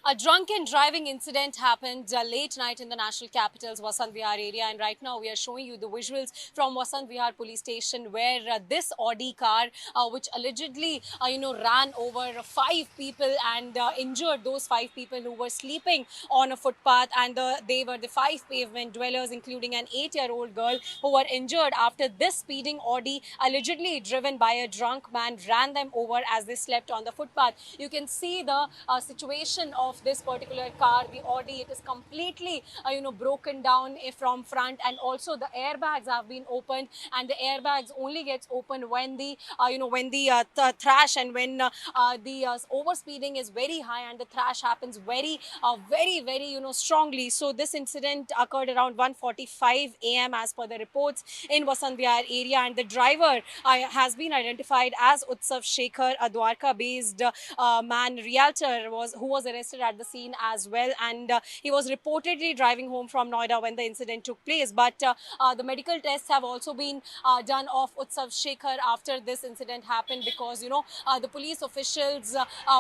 A drunken driving incident happened late night in the national capital's Vasant Vihar area, and right now we are showing you the visuals from Vasant Vihar police station where this Audi car, which allegedly, ran over five people and injured those five people who were sleeping on a footpath, and they were the five pavement dwellers, including an 8-year-old girl, who were injured after this speeding Audi, allegedly driven by a drunk man, ran them over as they slept on the footpath. You can see the situation of this particular car, the Audi. It is completely, broken down from front, and also the airbags have been opened. And the airbags only gets opened when the, thrash and when the overspeeding is very high, and the thrash happens very, strongly. So this incident occurred around 1:45 a.m. as per the reports in Vasant Vihar area, and the driver has been identified as Utsav Shekhar, a Dwarka-based man realtor who was arrested at the scene as well, and he was reportedly driving home from Noida when the incident took place. But the medical tests have also been done of Utsav Shekhar after this incident happened, because the police officials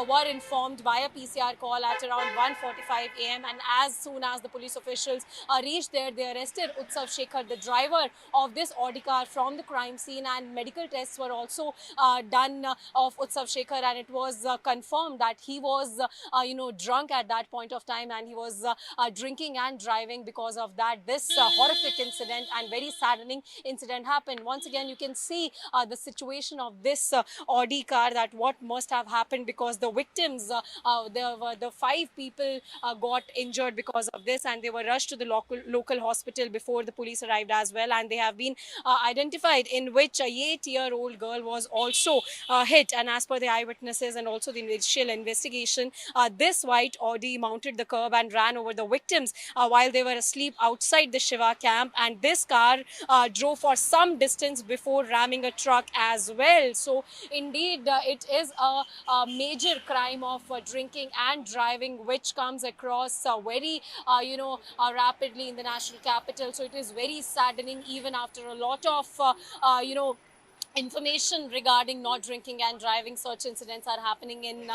were informed by a PCR call at around 1:45 a.m. and as soon as the police officials reached there, they arrested Utsav Shekhar, the driver of this Audi car, from the crime scene, and medical tests were also done of Utsav Shekhar, and it was confirmed that he was, drunk at that point of time, and he was drinking and driving. Because of that, this horrific incident and very saddening incident happened. Once again, you can see the situation of this Audi car, that what must have happened, because the victims, the five people got injured because of this, and they were rushed to the local hospital before the police arrived as well, and they have been identified, in which a 8-year-old girl was also hit. And as per the eyewitnesses and also the initial investigation, this white Audi mounted the curb and ran over the victims while they were asleep outside the Shiva camp, and this car drove for some distance before ramming a truck as well. So indeed, it is a major crime of drinking and driving, which comes across very rapidly in the national capital. So it is very saddening, even after a lot of information regarding not drinking and driving. Such incidents are happening in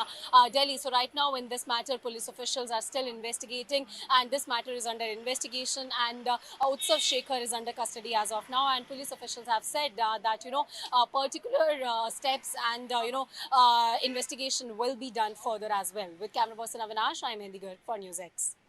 Delhi. So right now, in this matter, police officials are still investigating, and this matter is under investigation, and Utsav Shekhar is under custody as of now, and police officials have said that particular steps and investigation will be done further as well. With camera person Avinash, I am Hendigar for News X.